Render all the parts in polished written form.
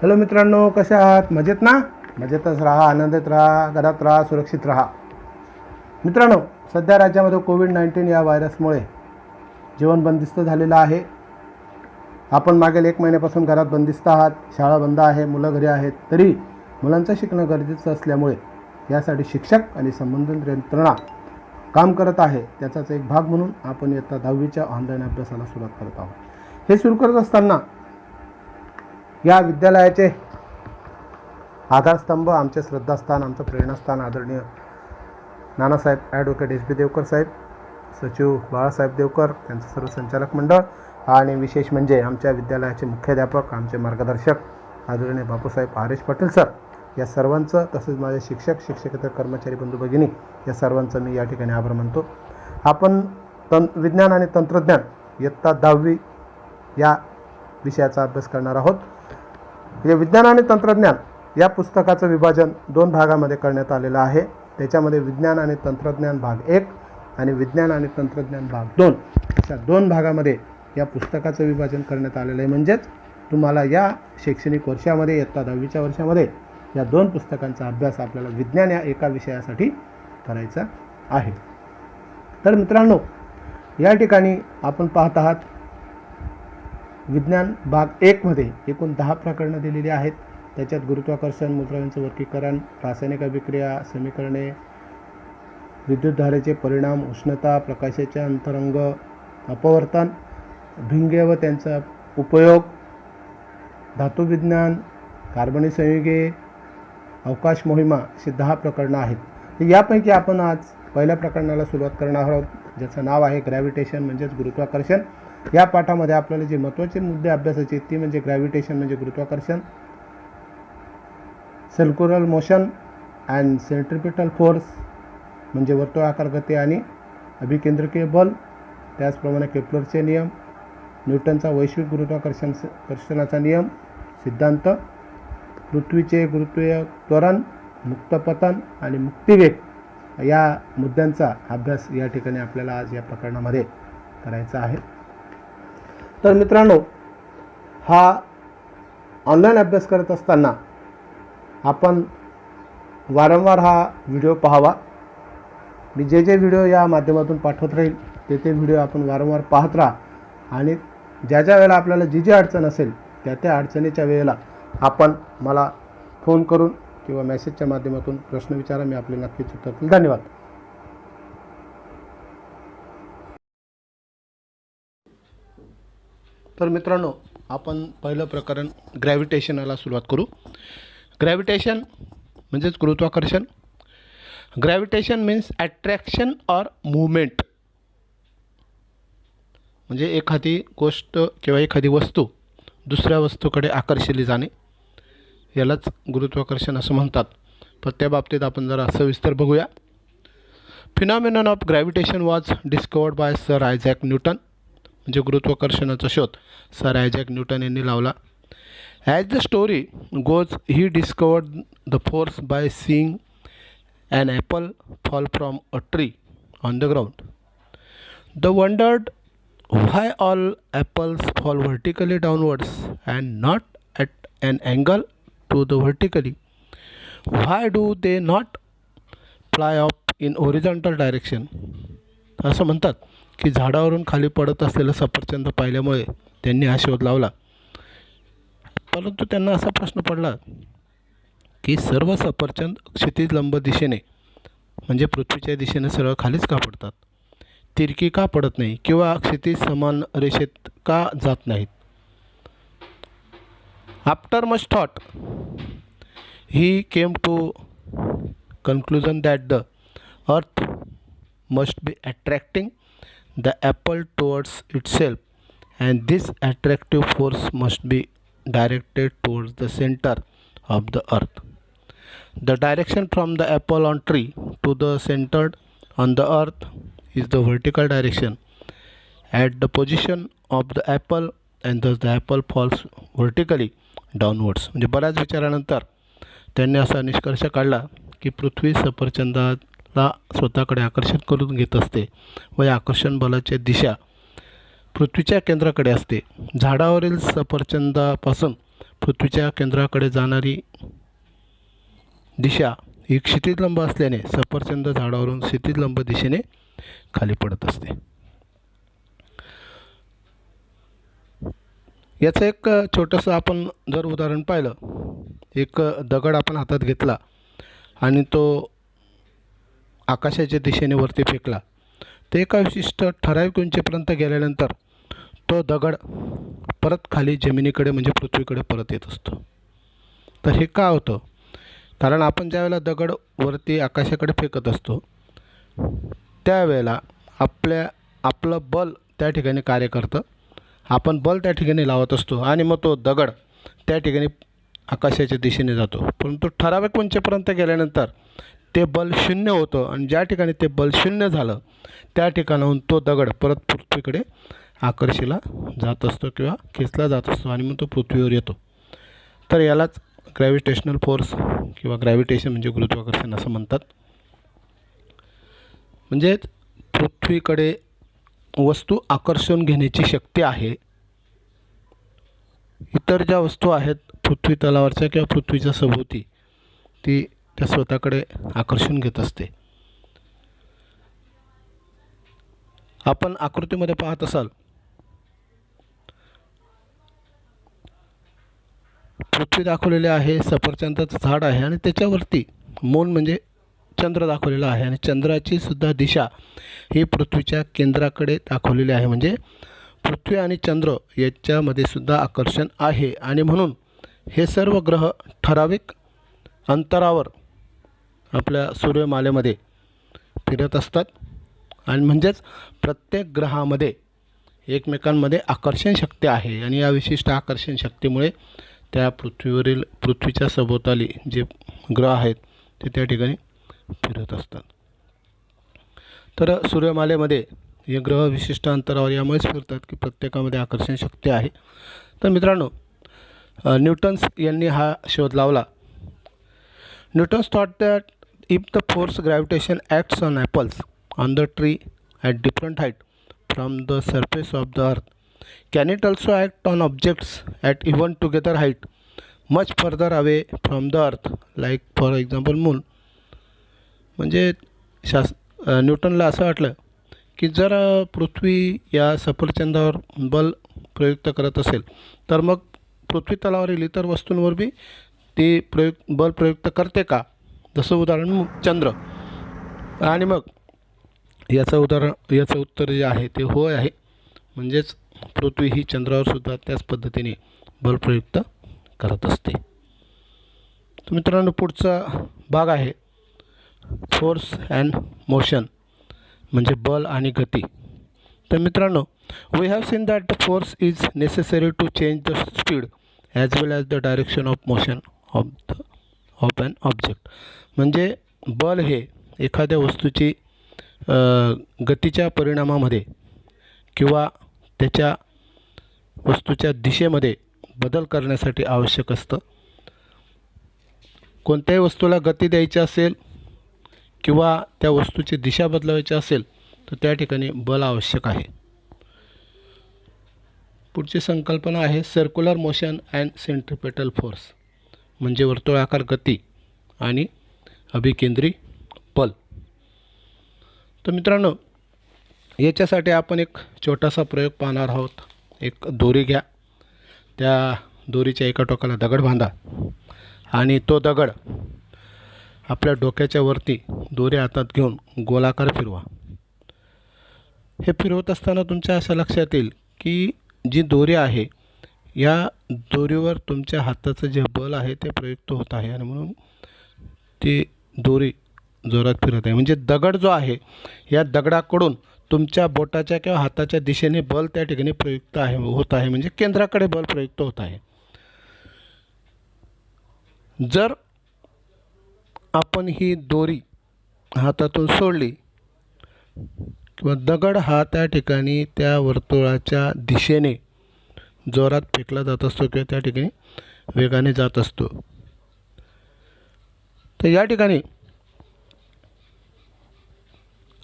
Hello मित्रांनो, कसे आहात? मजेत ना? मजेतच राहा, आनंदित राहा, घरात राहा, सुरक्षित राहा. मित्रांनो, सध्या राज्यामध्ये कोविड-19 या व्हायरसमुळे जीवन बंदिस्त झालेलं आहे. आपण मागील 1 महिन्यापासून घरात बंदिस्त आहात. शाळा बंद आहे, मुलं घरी आहेत. तरी मुलांचं शिकणं गरजेचं असल्यामुळे यासाठी शिक्षक आणि संबंधित यंत्रणा काम करत आहे. त्याचाच एक भाग म्हणून आपण इयत्ता 10वीच्या ऑनलाईन अभ्यासाला सुरुवात करत आहोत. हे सुरू करत असताना या विद्यालयाचे आधारस्तंभ, आमचे श्रद्धास्थान, आमचं प्रेरणास्थान आदरणीय नानासाहेब ॲडव्होकेट एस बी देवकर साहेब, सचिव बाळासाहेब देवकर, त्यांचं सर्व संचालक मंडळ आणि विशेष म्हणजे आमच्या विद्यालयाचे मुख्याध्यापक, आमचे मार्गदर्शक आदरणीय Bapusaheb R S Patil sir, या सर्वांचं, तसेच माझे शिक्षक, शिक्षकेतर कर्मचारी बंधू भगिनी, या सर्वांचं मी या ठिकाणी आभार मानतो. आपण विज्ञान आणि तंत्रज्ञान इयत्ता 10वी या विषयाचा अभ्यास करणार आहोत. या विज्ञान आणि तंत्रज्ञान या पुस्तकाचं विभाजन 2 भागामध्ये करण्यात आलेलं आहे. त्याच्यामध्ये विज्ञान आणि तंत्रज्ञान भाग 1 आणि विज्ञान आणि तंत्रज्ञान भाग 2 अशा 2 भागामध्ये या पुस्तकाचं विभाजन करण्यात आलेलं आहे. म्हणजेच तुम्हाला या शैक्षणिक वर्षामध्ये इयत्ता 10वीच्या वर्षामध्ये या 2 पुस्तकांचा अभ्यास आपल्याला विज्ञान या एका विषयासाठी करायचा आहे. तर मित्रांनो, या ठिकाणी आपण पाहत आहात विज्ञान भाग 1 मध्ये एकूण 10 प्रकरणं दिलेली आहेत. त्याच्यात गुरुत्वाकर्षण, मूलद्रव्यांचं वर्गीकरण, रासायनिक अभिक्रिया, समीकरणे, विद्युतधारेचे परिणाम, उष्णता, प्रकाशाचे अंतरंग, अपवर्तन, भिंगे व त्यांचा उपयोग, धातुविज्ञान, कार्बनी संयुगे, अवकाश मोहिमा अशी 10 प्रकरणं आहेत. यापैकी आपण आज पहिल्या प्रकरणाला सुरुवात करणार आहोत, ज्याचं नाव आहे ग्रॅव्हिटेशन म्हणजेच गुरुत्वाकर्षण. या पाठामध्ये आपल्याला जे महत्त्वाचे मुद्दे अभ्यासाचे ती म्हणजे ग्रॅव्हिटेशन म्हणजे गुरुत्वाकर्षण, circular motion and centripetal force म्हणजे वर्तुळाकार गती आणि अभिकेंद्रकीय बल, त्याचप्रमाणे केप्लरचे नियम, न्यूटनचा वैश्विक गुरुत्वाकर्षणाचा नियम, सिद्धांत, पृथ्वीचे गुरुत्वीय त्वरण, मुक्तपतन आणि मुक्तिवेग या मुद्द्यांचा अभ्यास या ठिकाणी आपल्याला आज या प्रकरणामध्ये करायचा आहे. तर मित्रांनो, हा ऑनलाईन अभ्यास करत असताना आपण वारंवार हा व्हिडिओ पाहावा. मी जे व्हिडिओ या माध्यमातून पाठवत राहील ते व्हिडिओ आपण वारंवार पाहत राहा आणि ज्या वेळेला आपल्याला जी अडचण असेल त्या अडचणीच्या वेळेला आपण मला फोन करून किंवा मेसेजच्या माध्यमातून प्रश्न विचारा. मी आपले नक्कीच उत्तर देईल. धन्यवाद. तर मित्रांनो, आपण पहिलं प्रकरण ग्रॅव्हिटेशनला सुरुवात करू. ग्रॅव्हिटेशन म्हणजेच गुरुत्वाकर्षण. Gravitation means attraction or movement, म्हणजे एखादी गोष्ट किंवा एखादी वस्तू दुसऱ्या वस्तूकडे आकर्षिली जाणे, यालाच गुरुत्वाकर्षण असं म्हणतात. पण त्या बाबतीत आपण जरा सविस्तर बघूया. Phenomenon of gravitation was discovered by sir Isaac Newton, म्हणजे गुरुत्वाकर्षणाचा शोध सर आयझॅक न्यूटन यांनी लावला. As the story goes, he discovered the force by seeing an apple fall from a tree on the ground. The wondered why all apples fall vertically downwards and not at an angle to the vertically. Why do they not fly up in horizontal direction? असं म्हणतात की झाडावरून खाली पडत असलेलं सफरचंद पाहिल्यामुळे त्यांनी हा शोध लावला. परंतु त्यांना असा प्रश्न पडला की सर्व सफरचंद क्षितिज लंब दिशेने म्हणजे पृथ्वीच्या दिशेने सरळ खालीच का पडतात, तिरकी का पडत नाही किंवा क्षितिज समान रेषेत का जात नाहीत. After much thought he came to conclusion that the earth must be attracting the apple towards itself and this attractive force must be directed towards the center of the earth. The direction from the apple on tree to the centered on the earth is the vertical direction at the position of the apple and thus the apple falls vertically downwards. म्हणजे बऱ्याच विचारानंतर त्यांनी असा निष्कर्ष काढला की पृथ्वी सफरचंदाला स्वतःकडे आकर्षित करून घेत असते व या आकर्षण बलाची दिशा पृथ्वीच्या केंद्राकडे असते. झाडावरील सफरचंदापासून पृथ्वीच्या केंद्राकडे जाणारी दिशा ही क्षितिजलंब असल्याने सफरचंद झाडावरून क्षितिजलंब दिशेने खाली पडत असते. याचं एक छोटंसं आपण जर उदाहरण पाहिलं, एक दगड आपण हातात घेतला आणि तो आकाशाच्या दिशेने वरती फेकला, तर एका विशिष्ट ठराविक उंचीपर्यंत गेल्यानंतर तो दगड परत खाली जमिनीकडे म्हणजे पृथ्वीकडे परत येत असतो. तर हे का होतं? कारण आपण ज्यावेळेला दगड वरती आकाशाकडे फेकत असतो त्यावेळेला आपलं बल त्या ठिकाणी कार्य करतं. आपण बल त्या ठिकाणी लावत असतो आणि मग तो दगड त्या ठिकाणी आकाशाच्या दिशेने जातो. परंतु ठराविक उंचीपर्यंत गेल्यानंतर ते बल शून्य होतं आणि ज्या ठिकाणी ते बल शून्य झालं त्या ठिकाणाहून तो दगड परत पृथ्वीकडे आकर्षिला जात असतो किंवा खेचला जात असतो आणि मग तो पृथ्वीवर येतो. तर यालाच ग्रॅव्हिटेशनल फोर्स किंवा ग्रॅव्हिटेशन म्हणजे गुरुत्वाकर्षण असं म्हणतात. म्हणजे पृथ्वीकडे वस्तू आकर्षून घेण्याची शक्ती आहे. इतर ज्या वस्तू आहेत पृथ्वी तलावरच्या किंवा पृथ्वीच्या सभोवती ती त्या स्वतःकडे आकर्षून घेत असते. आपण आकृतीमध्ये पाहत असाल पृथ्वी दाखवलेली आहे, सफरचंदाचं झाड आहे आणि त्याच्यावरती मून म्हणजे चंद्र दाखवलेला आहे आणि चंद्राची सुद्धा दिशा ही पृथ्वीच्या केंद्राकडे दाखवलेली आहे. म्हणजे पृथ्वी आणि चंद्र याच्यामध्ये सुद्धा आकर्षण आहे आणि म्हणून हे सर्व ग्रह ठराविक अंतरावर आपल्या सूर्यमालेमध्ये फिरत असतात आणि म्हणजेच प्रत्येक ग्रहामध्ये एकमेकांमध्ये आकर्षण शक्ती आहे आणि या विशिष्ट आकर्षण शक्तीमुळे त्या पृथ्वीच्या सभोवताली जे ग्रह आहेत ते त्या ठिकाणी फिरत असतात. तर सूर्यमालेमध्ये हे ग्रह विशिष्ट अंतरावर यामुळेच फिरतात की प्रत्येकामध्ये आकर्षण शक्ती आहे. तर मित्रांनो, न्यूटन्स यांनी हा शोध लावला. Newton's thought that if the force gravitation acts on apples on the tree at different height from the surface of the earth, can it also act on objects at even together height much further away from the earth like for example moon. म्हणजे न्यूटनला असं वाटलं की जर पृथ्वी या सफरचंदावर बल प्रयुक्त करत असेल तर मग पृथ्वी तलावरील इतर वस्तूंवर बी ती बल प्रयुक्त करते का, जसं उदाहरण चंद्र. आणि मग याचं उत्तर जे आहे ते होय आहे. म्हणजेच पृथ्वी ही चंद्रावर सुद्धा त्याच पद्धतीने बल प्रयुक्त करत असते. तर मित्रांनो, पुढचा भाग आहे फोर्स अँड मोशन म्हणजे बल आणि गती. तर मित्रांनो, we have seen that the force is necessary to change the speed as well as the direction of motion of an object. म्हणजे बल हे एखाद्या वस्तूची गतीच्या परिणामामध्ये किंवा त्याच्या वस्तूच्या दिशेमध्ये बदल करण्यासाठी आवश्यक असतं. कोणत्याही वस्तूला गती द्यायची असेल किंवा त्या वस्तूची दिशा बदलवायची असेल तर त्या ठिकाणी बल आवश्यक आहे. पुढची संकल्पना आहे circular motion and centripetal force म्हणजे वर्तुळाकार गती आणि अभिकेंद्री बल. तर मित्रांनो, याच्यासाठी आपण एक छोटासा प्रयोग पाहणार आहोत. एक दोरी घ्या, त्या दोरीच्या एका टोकाला दगड बांधा आणि तो दगड आपल्या डोक्याच्या वरती दोरी हातात घेऊन गोलाकार फिरवा. हे फिरवत असताना तुमच्या असं लक्षात येईल की जी दोरी आहे या दोरीवर तुमच्या हाताचं जे बल आहे ते प्रयुक्त होत आहे आणि म्हणून ती दोरी जोरात फिरत आहे. म्हणजे दगड जो आहे या दगडाकडून तुमच्या बोटाच्या किंवा हाताच्या दिशेने बल त्या ठिकाणी प्रयुक्त होत आहे. म्हणजे केंद्राकडे बल प्रयुक्त होत आहे. जर आपण ही दोरी हातातून सोडली किंवा दगड हा त्या ठिकाणी त्या वर्तुळाच्या दिशेने जोरात फेकला जात असतो किंवा त्या ठिकाणी वेगाने जात असतो. तर या ठिकाणी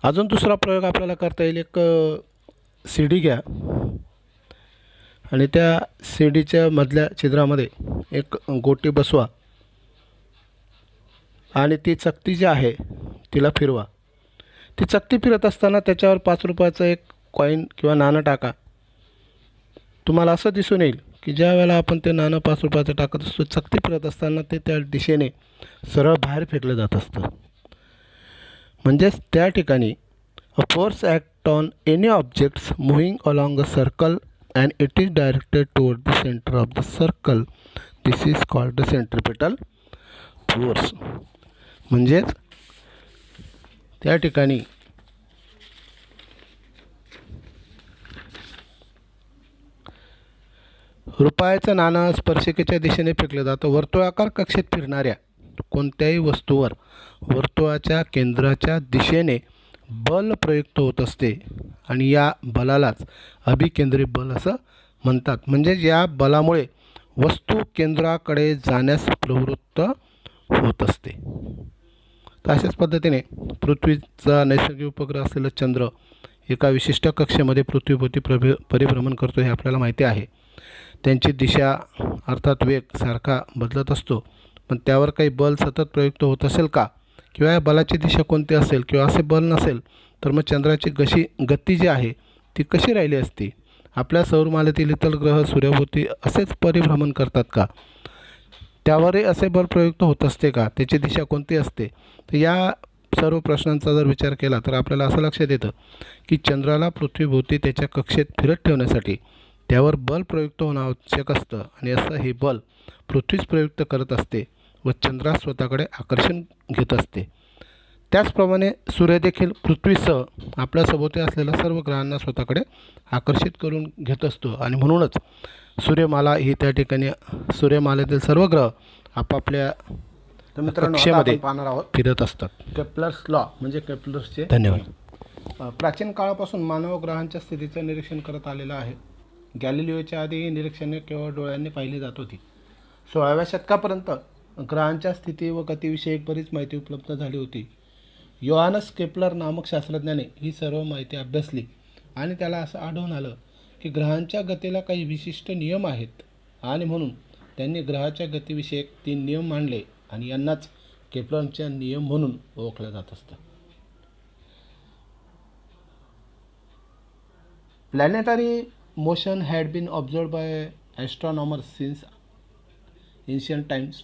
अजून दुसरा प्रयोग आपल्याला करता येईल. एक शिडी घ्या आणि त्या शिडीच्या मधल्या छिद्रामध्ये एक गोटी बसवा आणि ती चकती जी आहे तिला फिरवा. ती चकती फिरत असताना त्याच्यावर 5 रुपयाचं एक कॉईन किंवा नाणं टाका. तुम्हाला असं दिसून येईल की ज्या वेळेला आपण ते नाणं 5 रुपयाचं टाकत असतो, चकती फिरत असताना ते त्या दिशेने सरळ बाहेर फेकलं जात असतं. म्हणजेच त्या ठिकाणी a force act on any objects moving along a circle and it is directed toward the centre of the circle. This is called the centripetal force. म्हणजेच त्या ठिकाणी रुपयाचं नाणं स्पर्शिकेच्या दिशेने फेकलं जातं. वर्तुळाकार कक्षेत फिरणाऱ्या कोणत्याही वस्तूवर वर्तुळाच्या केंद्राच्या दिशेने बल प्रयुक्त होत असते आणि या बलालाच अभिकेंद्री बल असं म्हणतात. म्हणजे या बलामुळे वस्तू केंद्राकडे जाण्यास प्रवृत्त होत असते. तर अशाच पद्धतीने पृथ्वीचा नैसर्गिक उपग्रह असलेला चंद्र एका विशिष्ट कक्षेमध्ये पृथ्वीभोवती परिभ्रमण करतो हे आपल्याला माहिती आहे. त्यांची दिशा अर्थात वेग सारखा बदलत असतो, पण त्यावर काही बल सतत प्रयुक्त होत असेल का, किंवा या बलाची दिशा कोणती असेल, किंवा असे बल नसेल तर मग चंद्राची गती जी आहे ती कशी राहिली असती. आपल्या सौरमालेतील इतर ग्रह सूर्याभोवती असेच परिभ्रमण करतात का, त्यावरही असे बल प्रयुक्त होत असते का, त्याची दिशा कोणती असते. तर या सर्व प्रश्नांचा जर विचार केला तर आपल्याला असं लक्षात येतं की चंद्राला पृथ्वीभोवती त्याच्या कक्षेत फिरत ठेवण्यासाठी त्यावर बल प्रयुक्त होणं आवश्यक असतं आणि असं हे बल पृथ्वीच प्रयुक्त करत असते व चंद्रास स्वतःकडे आकर्षण घेत असते. त्याचप्रमाणे सूर्य देखील पृथ्वीसह आपल्या सभोवती असलेल्या सर्व ग्रहांना स्वतःकडे आकर्षित करून घेत असतो आणि म्हणूनच सूर्यमाला ही त्या ठिकाणी सूर्यमालेतील सर्व ग्रह आपापल्या कक्षेमध्ये पाहणार आहोत फिरत असतात. केप्लर्स लॉ म्हणजे केप्लर्सचे. धन्यवाद. प्राचीन काळापासून मानव ग्रहांच्या स्थितीचं निरीक्षण करत आलेला आहे. गॅलिलिओच्या आधी ही निरीक्षणे केवळ डोळ्यांनी पाहिली जात होती. 16व्या शतकापर्यंत ग्रहांच्या स्थिती व गतीविषयी बरीच माहिती उपलब्ध झाली होती. योहानस केप्लर नामक शास्त्रज्ञाने ही सर्व माहिती अभ्यासली आणि त्याला असं आढळून आलं की ग्रहांच्या गतीला काही विशिष्ट नियम आहेत आणि म्हणून त्यांनी ग्रहाच्या गतीविषयक 3 नियम मांडले आणि यांनाच केप्लरचे नियम म्हणून ओळखलं जात असतं. Planetary motion had been observed by astronomers since ancient times.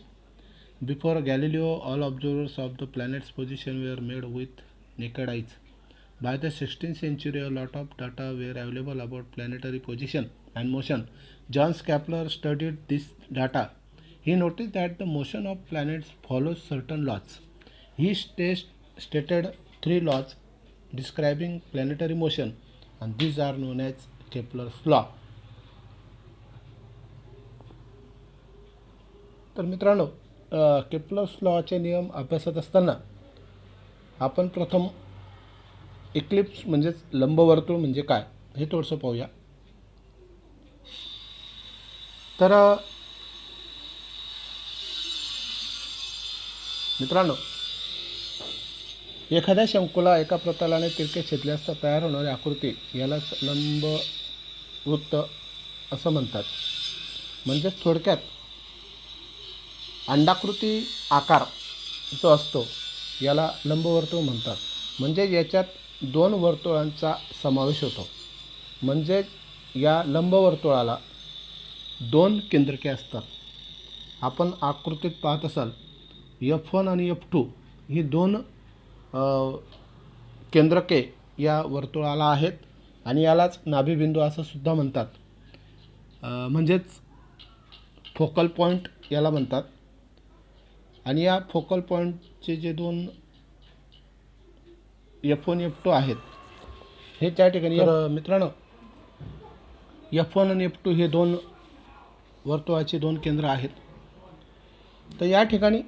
Before Galileo, all observers of the planet's position were made with naked eyes. By the 16th century, a lot of data were available about planetary position and motion. John Kepler studied this data. He noticed that the motion of planets follows certain laws. He stated 3 laws describing planetary motion, and these are known as Kepler's law. तर मित्रांनो, Kepler's लॉचे नियम अभ्यासत असताना आपण प्रथम Eclipse म्हणजेच लंबवर्तुळ म्हणजे काय हे थोडंसं पाहूया. तर मित्रांनो, एखाद्या शंकूला एका प्रतलाने तिरके छेदले असता तयार होणारी आकृती यालाच लंबवृत्त असं म्हणतात. म्हणजेच थोडक्यात अंडाकृती आकार जो असतो याला लंबवर्तुळ म्हणतात. म्हणजे याच्यात 2 वर्तुळांचा समावेश होतो. म्हणजे या लंबवर्तुळाला 2 केंद्रके असतात. आपण आकृतीत पाहत असाल F1 आणि F2 ही 2 केंद्रके या वर्तुळाला आहेत आणि यालाच नाभिबिंदू असं सुद्धा म्हणतात. म्हणजेच फोकल पॉईंट याला म्हणतात. आणि या फोकल पॉईंटचे जे 2 F1 F2 आहेत हे त्या ठिकाणी मित्रांनो F1 आणि F2 हे 2 वर्तुळाचे 2 केंद्र आहेत. तर या ठिकाणी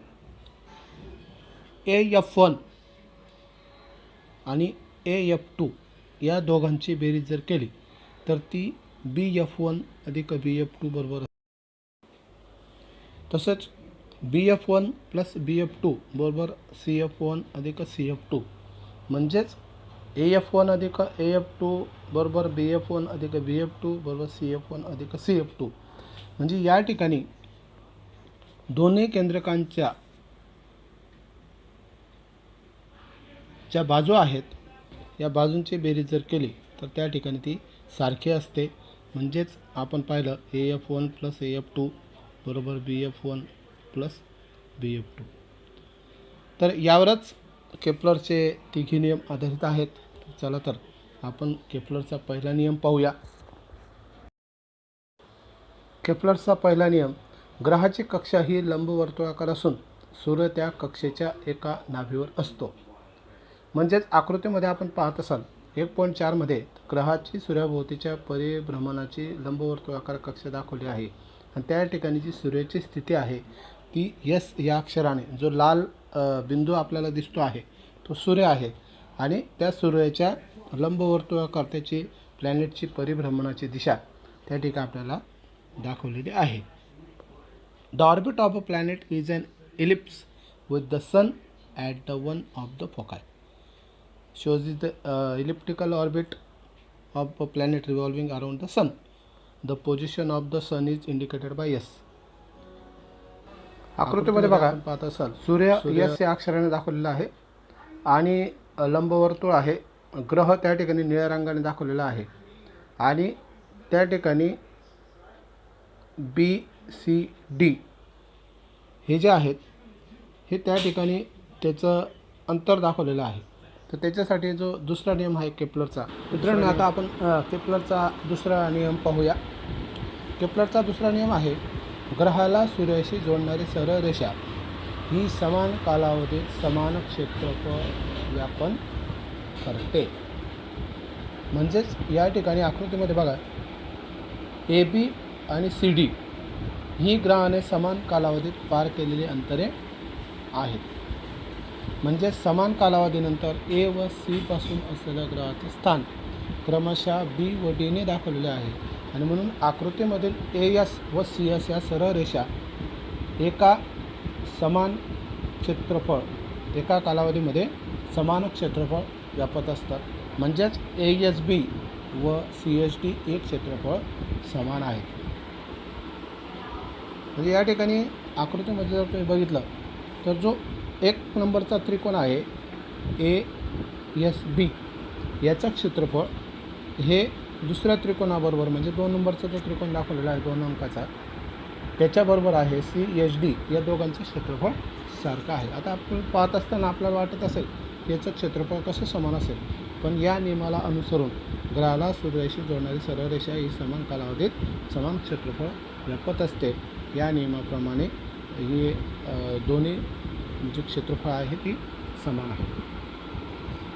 AF1 आणि AF2 या दोघांची बेरीज जर केली तर ती BF1 अधिक BF2 बरोबर. तसंच BF1 प्लस BF2 बरोबर CF1 अधिक CF2. म्हणजेच AF1 अधिक AF2 बरोबर BF1 अधिक BF2 बरोबर CF1 अधिक CF2. म्हणजे या ठिकाणी दोन्ही केंद्रकांच्या ज्या बाजू आहेत या बाजूंची बेरीज जर केली तर त्या ठिकाणी ती सारखी असते. म्हणजेच आपण पाहिलं AF1 + AF2 बरोबर BF1 + BF2. तर यावरच केपलरचे तिघी नियम आधारित आहेत. चला तर आपण केपलरचा पहिला नियम पाहूया. केपलरचा पहिला नियम, ग्रहाची कक्षा ही लंबवर्तुळाकार असून सूर्य त्या कक्षेच्या एका नाभीवर असतो. म्हणजेच आकृतीमध्ये आपण पाहत असाल 1.4 मध्ये ग्रहाची सूर्याभोवतीच्या परिभ्रमणाची लंबवर्तुळाकार कक्षा दाखवली आहे आणि त्या ठिकाणी जी सूर्याची स्थिती आहे ती S या अक्षराने, जो लाल बिंदू आपल्याला दिसतो आहे तो सूर्य आहे आणि त्या सूर्याच्या लंबवर्तुळाकार त्याची प्लॅनेटची परिभ्रमणाची दिशा त्या ठिकाणी आपल्याला दाखवलेली आहे. The orbit of a planet is an ellipse with the sun at the one of the foci. shows the elliptical orbit of a planet revolving around the sun. The position of the sun is indicated by S. आकृतीमध्ये बघा पाहत असाल सूर्य S या अक्षराने दाखवलेला आहे आणि लंबवर्तुळ आहे. ग्रह त्या ठिकाणी निळ्या रंगाने दाखवलेला आहे आणि त्या ठिकाणी BCD हे जे आहेत हे त्या ठिकाणी त्याचं अंतर दाखवलेलं आहे. तर त्याच्यासाठी जो दुसरा नियम आहे केपलरचा. मित्रांनो, आता आपण केपलरचा दुसरा नियम पाहूया. केपलरचा दुसरा नियम आहे, ग्रहाला सूर्याशी जोडणारी सरळ रेषा ही समान कालावधीत समान क्षेत्रफळ व्यापन करते. म्हणजेच या ठिकाणी आकृतीमध्ये बघा AB आणि CD ही ग्रहाने समान कालावधीत पार केलेली अंतरे आहेत. म्हणजे समान कालावधीनंतर A व C पासून असलेल्या ग्रहाचे स्थान क्रमशः B व D ने दाखवलेले आहे आणि म्हणून आकृतीमधील AS व CS या सरळ रेषा एका कालावधीमध्ये समान क्षेत्रफळ व्यापत असतात. म्हणजेच ASB व CSD एक क्षेत्रफळ समान आहे. म्हणजे या ठिकाणी आकृतीमध्ये जर तुम्ही बघितलं तर जो 1 नंबरचा त्रिकोण आहे ASB याचं क्षेत्रफळ हे दुसऱ्या त्रिकोणाबरोबर म्हणजे 2 नंबरचा जो त्रिकोण दाखवलेला आहे 2 अंकाचा त्याच्याबरोबर आहे CSD या दोघांचं क्षेत्रफळ सारखं आहे. आता आपण पाहत असताना आपल्याला वाटत असेल की याचं क्षेत्रफळ कसं समान असेल, पण या नियमाला अनुसरून ग्रहाला सूर्याशी जोडणारी सरळ रेषा ही समान कालावधीत समान क्षेत्रफळ व्यापत असते. या नियमाप्रमाणे हे दोन्ही जे क्षेत्रफळ आहे ती समान आहे.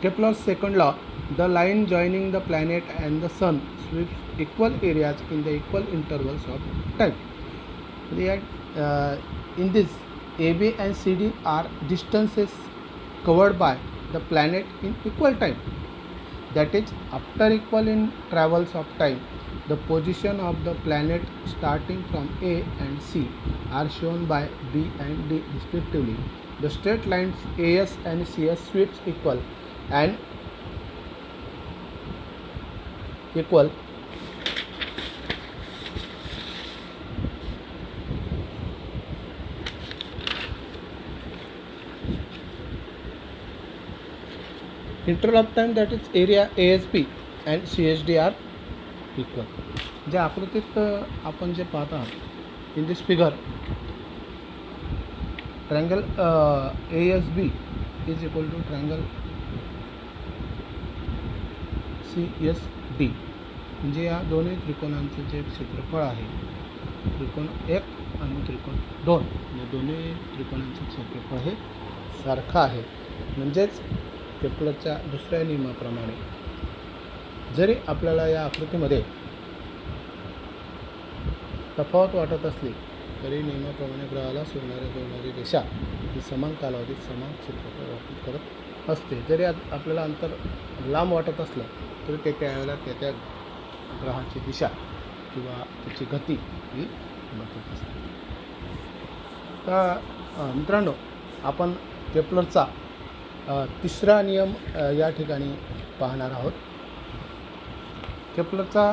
Kepler's second law, the line joining the planet and the sun sweeps equal areas in the equal intervals of time. म्हणजे या in this AB and CD are distances covered by the planet in equal time. That is, after equal in travels of time, the position of the planet starting from A and C are shown by B and D respectively. The straight lines AS and CS sweeps equal interval of time, that is area ASB and CSD are equal. ज्या आकृतीत आपण जे पाहत आहात in this figure triangle ASB is equal to triangle CSD. म्हणजे या दोन्ही त्रिकोणांचे जे क्षेत्रफळ आहे त्रिकोण 1 आणि त्रिकोण 2 या दोन्ही त्रिकोणांचे क्षेत्रफळ हे सारखं आहे. म्हणजेच केपलरच्या दुसऱ्या नियमाप्रमाणे जरी आपल्याला या आकृतीमध्ये तफावत वाटत असली तरी नियमाप्रमाणे ग्रहाला जोडणारी रेषा ही समान कालावधीत समान क्षेत्रफळ व्यापित करत असते. जरी आपल्याला अंतर लांब वाटत असलं तरी ते त्यावेळेला त्या ग्रहाची दिशा किंवा त्याची गती ही बदलत असते. तर मित्रांनो, आपण केपलरचा तिसरा नियम या ठिकाणी पाहणार आहोत. केपलरचा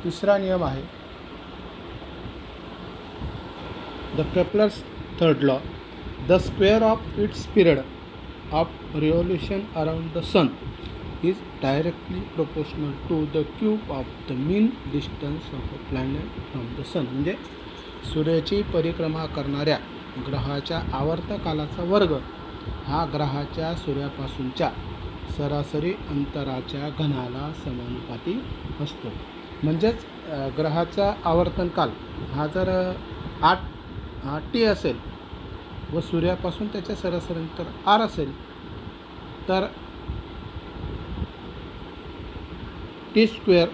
तिसरा नियम आहे, the Kepler's third law, the square of its period of revolution around the sun is directly proportional to the cube of the mean distance of a planet from the sun. म्हणजे सूर्याची परिक्रमा करणाऱ्या ग्रहाच्या आवर्तकालाचा वर्ग हा ग्रहाच्या सूर्यापासूनच्या सरासरी अंतराच्या घनाला समानुपाती असतो. म्हणजेच ग्रहाचा आवर्तनकाल हा जर 8t असेल व सूर्यापासून त्याच्या सरासरी अंतर r असेल तर t स्क्वेअर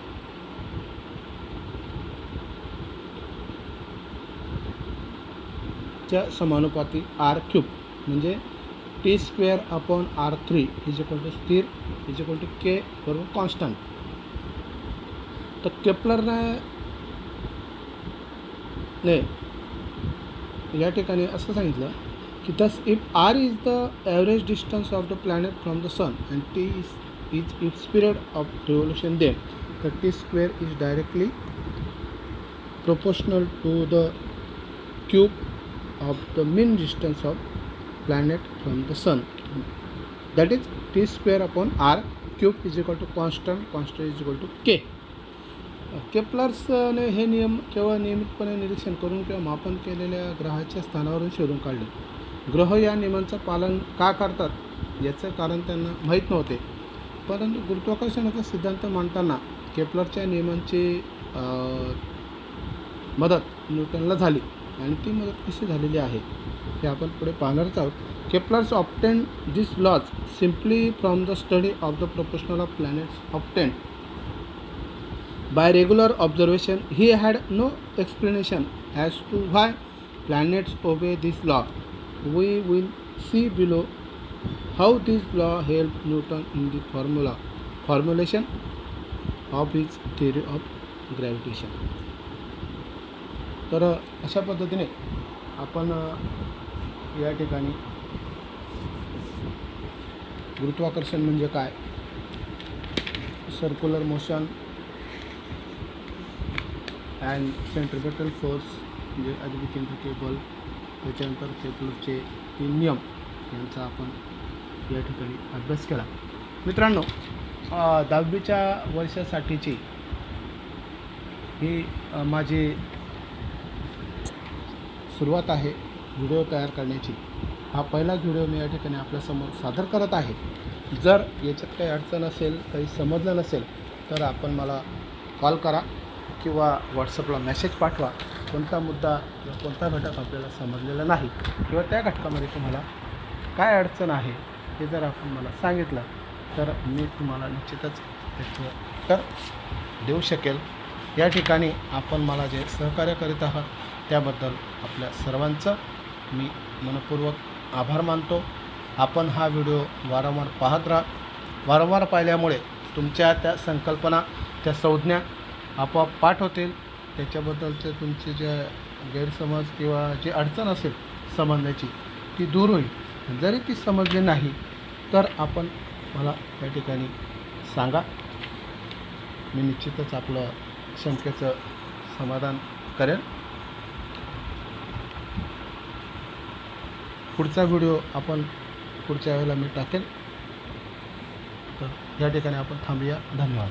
च्या समानुपाती r क्यूब म्हणजे t square upon r3 is equal to स्थिर इज इक्वल टू k बरोबर कॉन्स्टंट. तर केप्लरने या ठिकाणी असं सांगितलं की thus if r is the average distance of the planet from the sun and t is its period of revolution, then the t square is directly proportional to the cube of the mean distance of planet from the sun, that is t square upon r cube is equal to constant is equal to k. केप्लर्सने हे नियम केवळ नियमितपणे निरीक्षण करून किंवा मापन केलेल्या ग्रहाच्या स्थानावरून शोधून काढले. ग्रह या नियमांचं पालन का करतात याचं कारण त्यांना माहीत नव्हते, परंतु गुरुत्वाकर्षणाचा सिद्धांत मांडताना केप्लरच्या नियमांची मदत न्यूटनला झाली आणि ती मदत कशी झालेली आहे हे आपण पुढे पाहणारच आहोत. Kepler's obtain this laws simply from the study of the proportional of planets obtain by regular observation. He had no explanation as to why planets obey this law. We will see below how this law helped Newton in the formulation of his theory of gravitation. तर अशा पद्धतीने आपण या ठिकाणी गुरुत्वाकर्षण म्हणजे काय, circular motion and centripetal force म्हणजे अधिकेंद्रीय बल, त्याच्यानंतर केप्लरचे 3 नियम यांचा आपण या ठिकाणी अभ्यास केला. मित्रांनो, 10वीच्या वर्षासाठीची ही माझी सुरुवात आहे व्हिडिओ तयार करण्याची. हा पहिलाच व्हिडिओ मी या ठिकाणी आपल्यासमोर सादर करत आहे. जर याच्यात काही अडचण असेल, काही समजलं नसेल तर आपण मला कॉल करा किंवा व्हॉट्सअपला मेसेज पाठवा. कोणता मुद्दा किंवा कोणता घटक आपल्याला समजलेला नाही किंवा त्या घटकामध्ये तुम्हाला काय अडचण आहे हे जर आपण मला सांगितलं तर मी तुम्हाला निश्चितच त्याचं उत्तर देऊ शकेल. या ठिकाणी आपण मला जे सहकार्य करीत आहात त्याबद्दल आपल्या सर्वांचं मी मनपूर्वक आभार मानतो. आपण हा व्हिडिओ वारंवार पाहत राहा. वारंवार पाहिल्यामुळे तुमच्या त्या संकल्पना, त्या संज्ञा आपोआप पाठ होतील. त्याच्याबद्दलचे तुमचे जे गैरसमज किंवा जी अडचण असेल समजण्याची ती दूर होईल. जरी ती समजली नाही तर आपण मला या ठिकाणी सांगा. मी निश्चितच आपलं शंकेचं समाधान करेन. पुढचा व्हिडिओ आपण पुढच्या वेळेला मी टाकेल. तर या ठिकाणी आपण थांबूया. धन्यवाद.